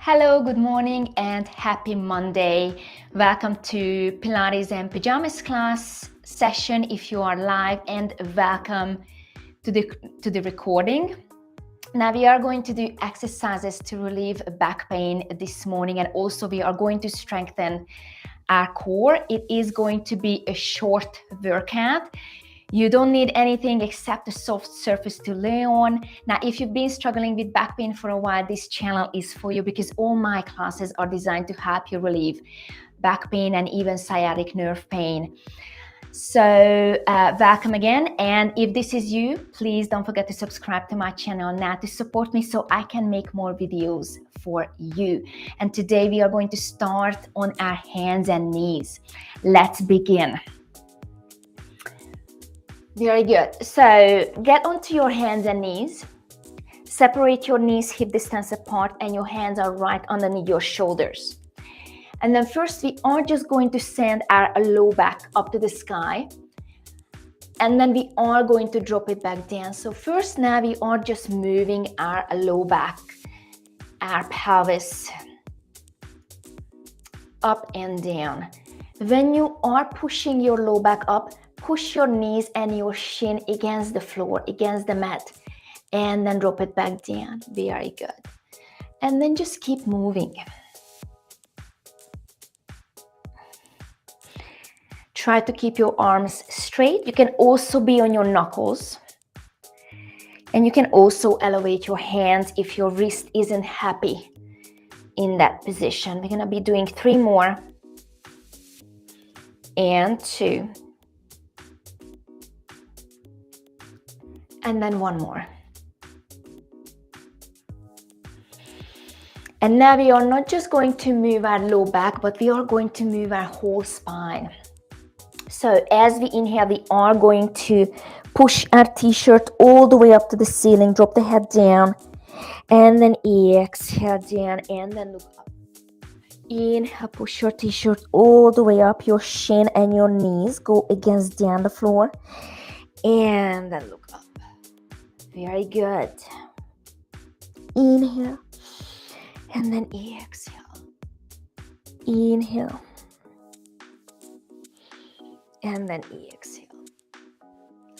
Hello, good morning and happy Monday. Welcome to Pilates and Pajamas class session if you are live, and welcome to the recording. Now we are going to do exercises to relieve back pain this morning, and also we are going to strengthen our core. It is going to be a short workout. You don't need anything except a soft surface to lay on. Now, if you've been struggling with back pain for a while, this channel is for you because all my classes are designed to help you relieve back pain and even sciatic nerve pain. So welcome again. And if this is you, please don't forget to subscribe to my channel now to support me so I can make more videos for you. And today we are going to start on our hands and knees. Let's begin. Very good. So get onto your hands and knees. Separate your knees hip distance apart and your hands are right underneath your shoulders. And then first we are just going to send our low back up to the sky. And then we are going to drop it back down. So first now we are just moving our low back, our pelvis up and down. When you are pushing your low back up, push your knees and your shin against the floor, against the mat, and then drop it back down. Very good. And then just keep moving. Try to keep your arms straight. You can also be on your knuckles. And you can also elevate your hands if your wrist isn't happy in that position. We're gonna be doing 3 more. And 2. And then 1 more. And now we are not just going to move our low back, but we are going to move our whole spine. So as we inhale, we are going to push our t-shirt all the way up to the ceiling, drop the head down, and then exhale down, and then look up. Inhale, push your t-shirt all the way up, your shin and your knees go against down the floor, and then look up. Very good. Inhale and then exhale. Inhale and then exhale.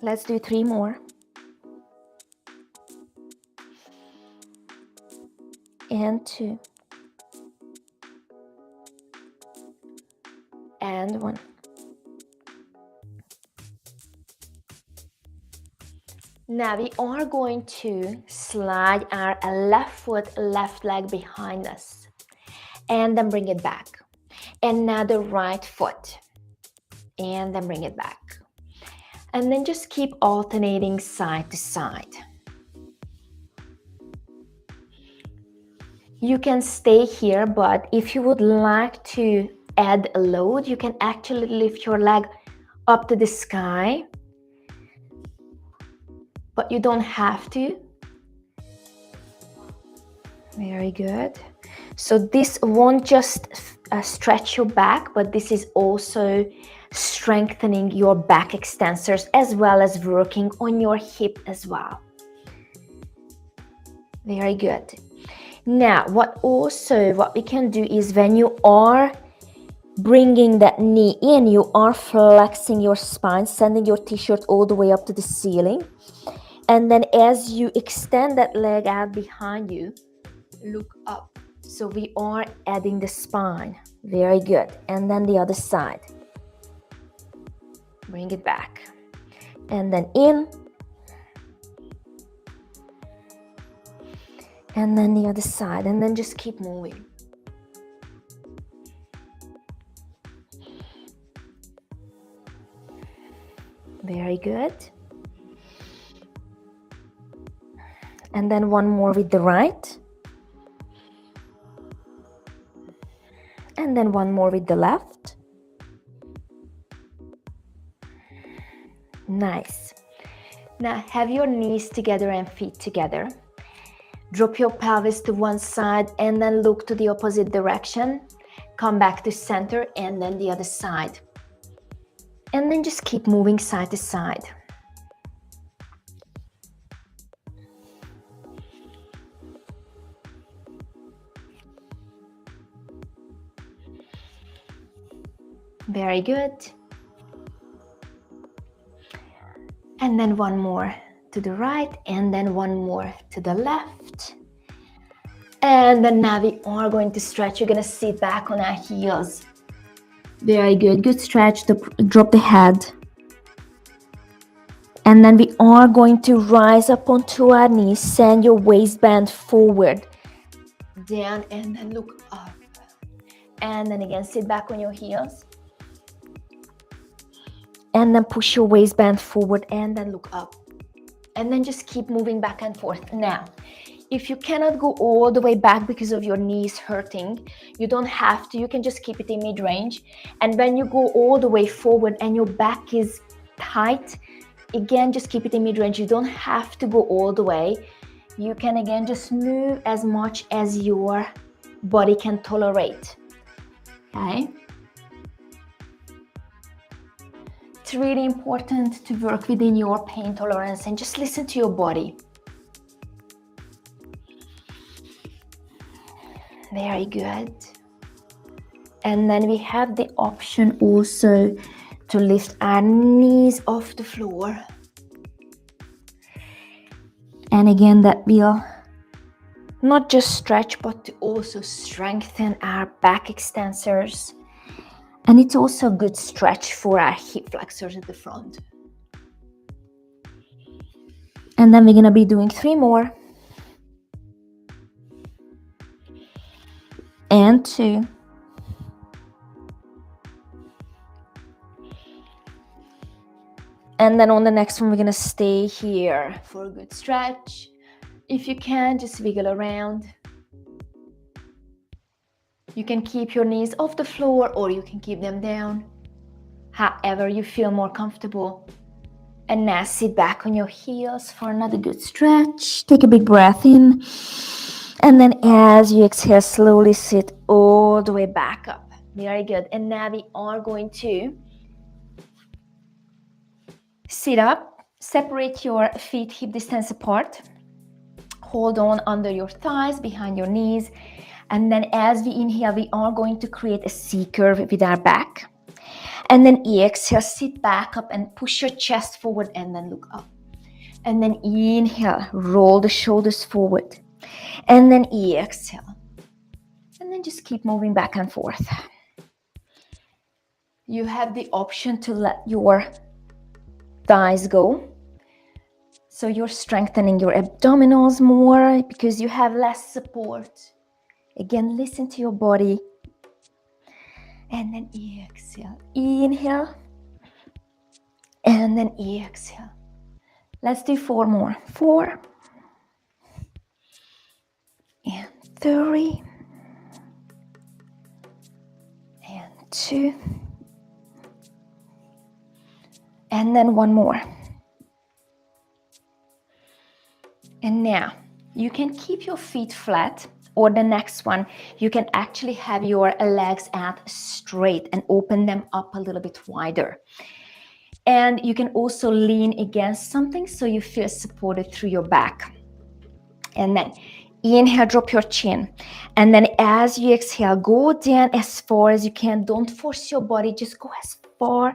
Let's do 3 more. And 2. And 1. Now we are going to slide our left foot, left leg behind us and then bring it back. And now the right foot and then bring it back. And then just keep alternating side to side. You can stay here, but if you would like to add a load, you can actually lift your leg up to the sky. But you don't have to. Very good. So this won't just stretch your back, but this is also strengthening your back extensors as well as working on your hip as well. Very good. Now, what we can do is when you are bringing that knee in, you are flexing your spine, sending your t-shirt all the way up to the ceiling. And then as you extend that leg out behind you, look up. So we are adding the spine. Very good. And then the other side. Bring it back. And then in. And then the other side. And then just keep moving. Very good. And then 1 more with the right. And then 1 more with the left. Nice. Now have your knees together and feet together. Drop your pelvis to one side and then look to the opposite direction. Come back to center and then the other side. And then just keep moving side to side. Very good. And then one more to the right, and then one more to the left. And then now we are going to stretch. We're going to sit back on our heels. Very good. Good stretch. Drop the head. And then we are going to rise up onto our knees. Send your waistband forward. Down and then look up. And then again, sit back on your heels. And then push your waistband forward and then look up. And then just keep moving back and forth. Now, if you cannot go all the way back because of your knees hurting, you don't have to. You can just keep it in mid-range. And when you go all the way forward and your back is tight, again, just keep it in mid-range. You don't have to go all the way. You can, again, just move as much as your body can tolerate. Okay? It's really important to work within your pain tolerance and just listen to your body. Very good. And then we have the option also to lift our knees off the floor. And again, that will not just stretch, but to also strengthen our back extensors. And it's also a good stretch for our hip flexors at the front. And then we're going to be doing 3 more. And 2. And then on the next one, we're going to stay here for a good stretch. If you can, just wiggle around. You can keep your knees off the floor or you can keep them down, however you feel more comfortable. And now sit back on your heels for another good stretch. Take a big breath in. And then as you exhale, slowly sit all the way back up. Very good. And now we are going to sit up, separate your feet hip distance apart. Hold on under your thighs, behind your knees. And then as we inhale, we are going to create a C curve with our back. And then exhale, sit back up and push your chest forward and then look up. And then inhale, roll the shoulders forward. And then exhale. And then just keep moving back and forth. You have the option to let your thighs go. So you're strengthening your abdominals more because you have less support. Again, listen to your body. And then exhale. Inhale. And then exhale. Let's do 4 more. 4. And 3. And 2. And then 1 more. And now, you can keep your feet flat, or the next one, you can actually have your legs out straight and open them up a little bit wider. And you can also lean against something so you feel supported through your back. And then inhale, drop your chin. And then as you exhale, go down as far as you can. Don't force your body, just go as far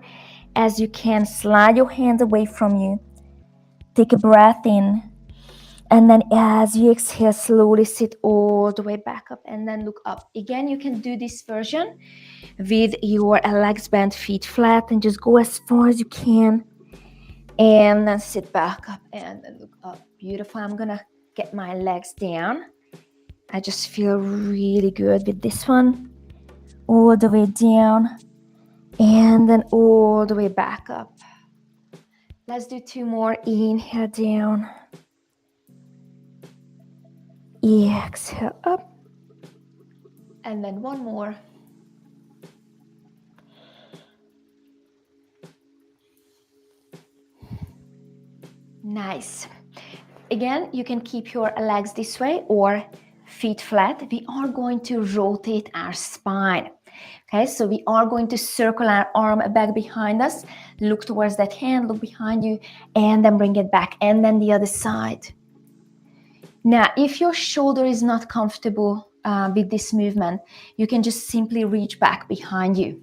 as you can. Slide your hands away from you. Take a breath in. And then as you exhale, slowly sit all the way back up and then look up. Again, you can do this version with your legs bent, feet flat, and just go as far as you can. And then sit back up and then look up. Beautiful. I'm going to get my legs down. I just feel really good with this one. All the way down and then all the way back up. Let's do 2 more. Inhale down. Exhale up. And then 1 more. Nice. Again, you can keep your legs this way or feet flat. We are going to rotate our spine. Okay, so we are going to circle our arm back behind us. Look towards that hand, look behind you, and then bring it back. And then the other side. Now, if your shoulder is not comfortable with this movement, you can just simply reach back behind you.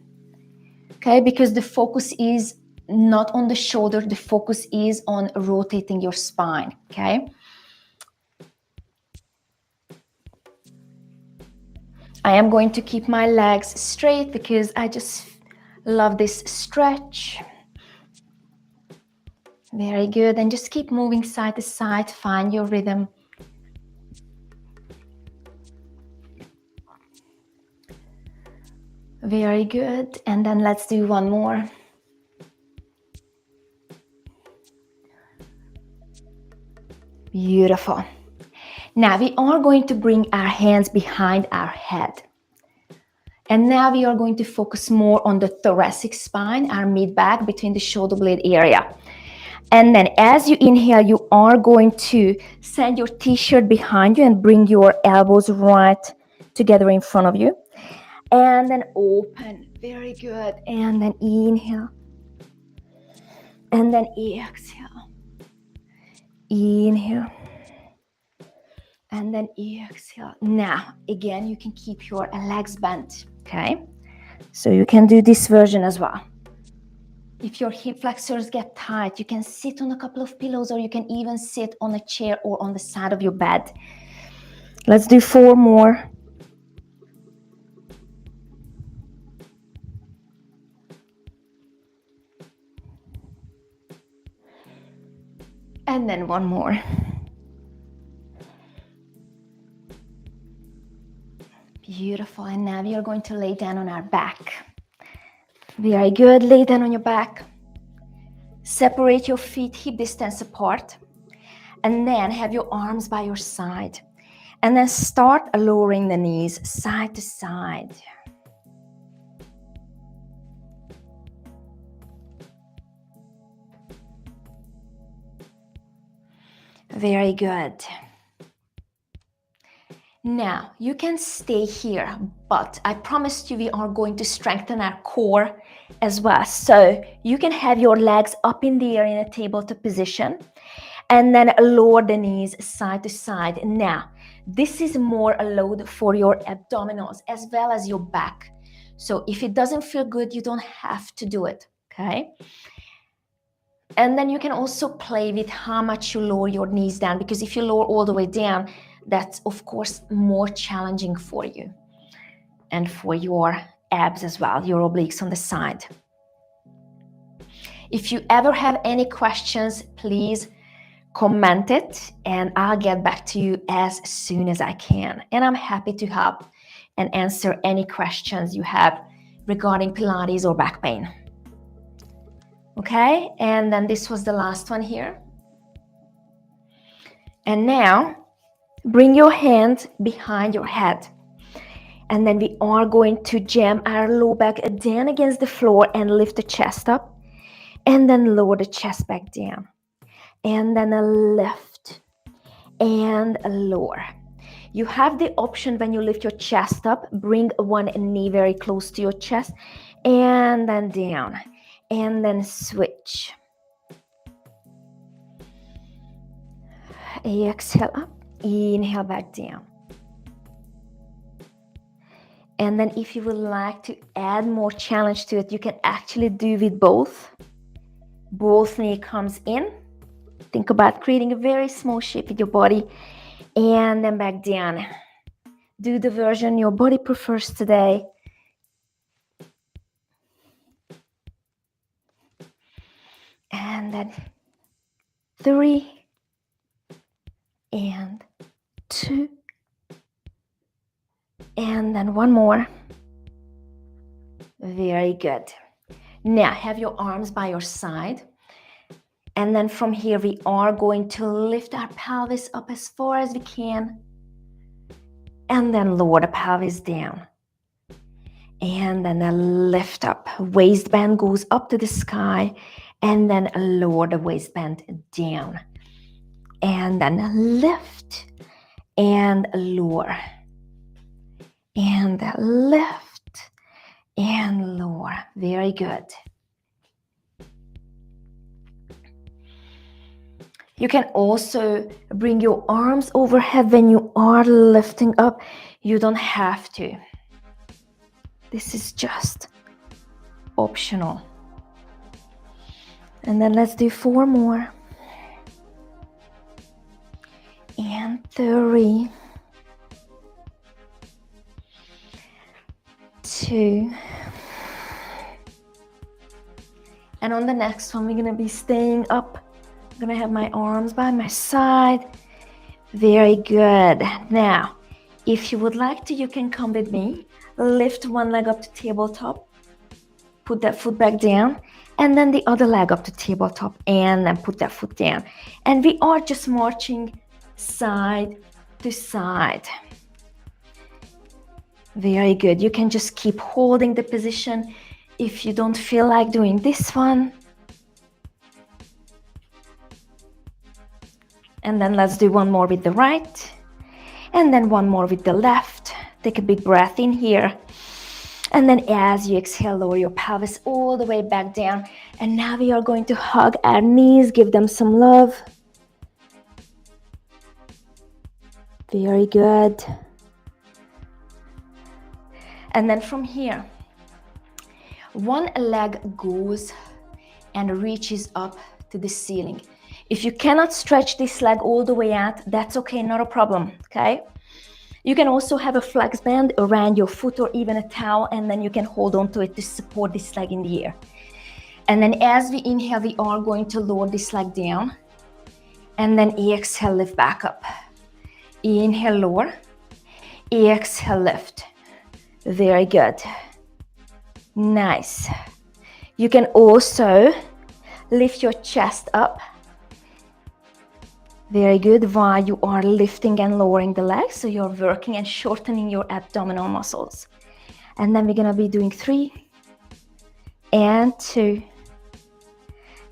Okay, because the focus is not on the shoulder, the focus is on rotating your spine. Okay, I am going to keep my legs straight because I just love this stretch. Very good. And just keep moving side to side. Find your rhythm. Very good. And then let's do one more. Beautiful. Now we are going to bring our hands behind our head. And now we are going to focus more on the thoracic spine, our mid-back between the shoulder blade area. And then as you inhale, you are going to send your t-shirt behind you and bring your elbows right together in front of you. And then open. Very good. And then inhale. And then exhale. Inhale. And then exhale. Now, again, you can keep your legs bent. Okay? So you can do this version as well. If your hip flexors get tight, you can sit on a couple of pillows, or you can even sit on a chair or on the side of your bed. Let's do 4 more. And then 1 more. Beautiful. And now we are going to lay down on our back. Very good. Lay down on your back. Separate your feet hip distance apart. And then have your arms by your side. And then start lowering the knees side to side. Very good. Now, you can stay here, but I promised you we are going to strengthen our core as well. So you can have your legs up in the air in a tabletop position and then lower the knees side to side. Now, this is more a load for your abdominals as well as your back. So if it doesn't feel good, you don't have to do it, okay? And then you can also play with how much you lower your knees down, because if you lower all the way down, that's of course more challenging for you and for your abs as well, your obliques on the side. If you ever have any questions, please comment it and I'll get back to you as soon as I can. And I'm happy to help and answer any questions you have regarding Pilates or back pain. Okay, and then this was the last one here. And now bring your hand behind your head. And then we are going to jam our low back down against the floor and lift the chest up. And then lower the chest back down. And then a lift and a lower. You have the option when you lift your chest up, bring one knee very close to your chest and then down. And then switch. Exhale up, inhale back down. And then if you would like to add more challenge to it, you can actually do with both. Both knee comes in. Think about creating a very small shape with your body and then back down. Do the version your body prefers today. And then 3 and 2 and then 1 more. Very good. Now have your arms by your side, and then from here we are going to lift our pelvis up as far as we can and then lower the pelvis down. And then a lift up. Waistband goes up to the sky and then lower the waistband down. And then lift and lower. And lift and lower. Very good. You can also bring your arms overhead when you are lifting up. You don't have to. This is just optional. And then let's do 4 more. And 3, 2. And on the next one, we're gonna be staying up. I'm gonna have my arms by my side. Very good. Now, if you would like to, you can come with me. Lift one leg up to tabletop. Put that foot back down. And then the other leg up to tabletop. And then put that foot down. And we are just marching side to side. Very good. You can just keep holding the position if you don't feel like doing this one. And then let's do one more with the right. And then one more with the left. Take a big breath in here. And then as you exhale, lower your pelvis all the way back down. And now we are going to hug our knees, give them some love. Very good. And then from here, one leg goes and reaches up to the ceiling. If you cannot stretch this leg all the way out, that's okay, not a problem, okay? You can also have a flex band around your foot or even a towel, and then you can hold on to it to support this leg in the air. And then as we inhale, we are going to lower this leg down. And then exhale, lift back up. Inhale, lower. Exhale, lift. Very good. Nice. You can also lift your chest up. Very good, while you are lifting and lowering the legs. So you're working and shortening your abdominal muscles. And then we're gonna be doing 3 and 2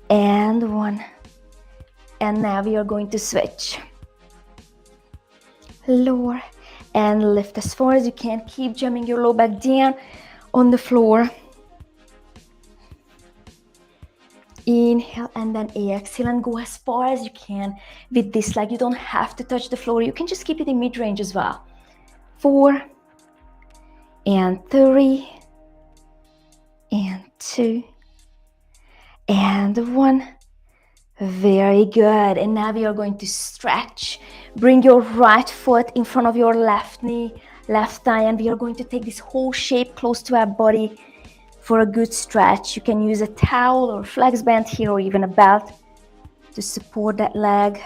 and 1. And now we are going to switch. Lower and lift as far as you can. Keep jamming your low back down on the floor. Inhale and then exhale and go as far as you can with this leg. You don't have to touch the floor. You can just keep it in mid-range as well. 4 and 3 and 2 and 1. Very good. And now we are going to stretch. Bring your right foot in front of your left knee, left thigh, and we are going to take this whole shape close to our body for a good stretch. You can use a towel or flex band here or even a belt to support that leg.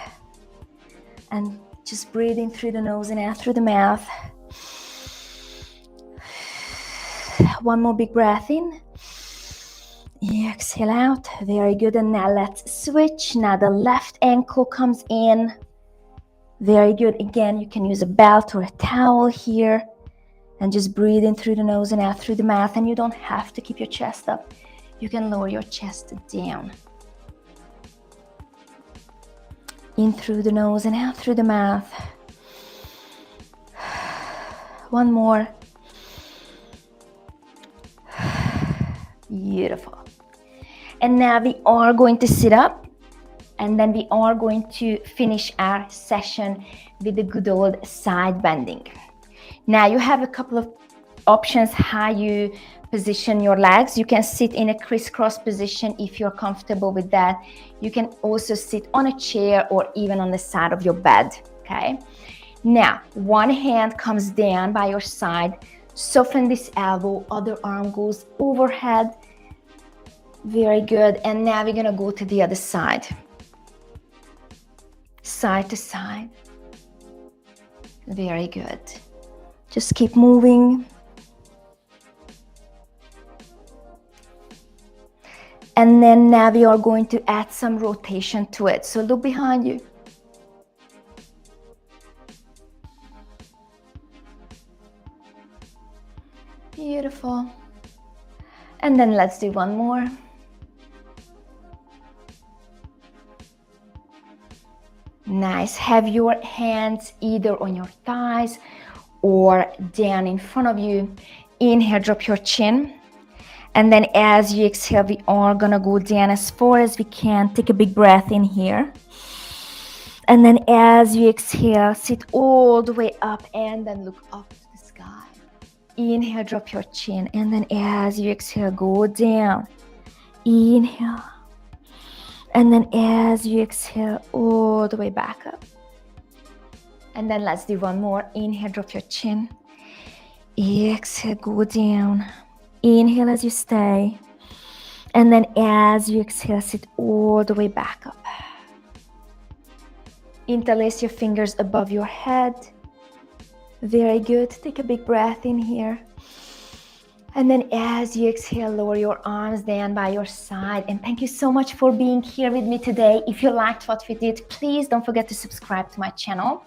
And just breathe in through the nose and out through the mouth. One more big breath in. Exhale out. Very good. And now let's switch. Now the left ankle comes in. Very good. Again, you can use a belt or a towel here. And just breathe in through the nose and out through the mouth. And you don't have to keep your chest up. You can lower your chest down. In through the nose and out through the mouth. One more. Beautiful. And now we are going to sit up. And then we are going to finish our session with the good old side bending. Now you have a couple of options how you position your legs. You can sit in a crisscross position if you're comfortable with that. You can also sit on a chair or even on the side of your bed, okay? Now, one hand comes down by your side. Soften this elbow, other arm goes overhead. Very good. And now we're gonna go to the other side. Side to side. Very good. Just keep moving. And then now we are going to add some rotation to it. So look behind you. Beautiful. And then let's do one more. Nice. Have your hands either on your thighs or down in front of you. Inhale, drop your chin. And then as you exhale, we are gonna go down as far as we can. Take a big breath in here. And then as you exhale, sit all the way up and then look up to the sky. Inhale, drop your chin, and then as you exhale, go down. Inhale, and then as you exhale, all the way back up. And then let's do one more. Inhale, drop your chin. Exhale, go down. Inhale as you stay. And then as you exhale, sit all the way back up. Interlace your fingers above your head. Very good. Take a big breath in here. And then as you exhale, lower your arms down by your side. And thank you so much for being here with me today. If you liked what we did, please don't forget to subscribe to my channel.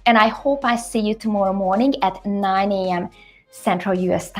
And I hope I see you tomorrow morning at 9 a.m. Central US time.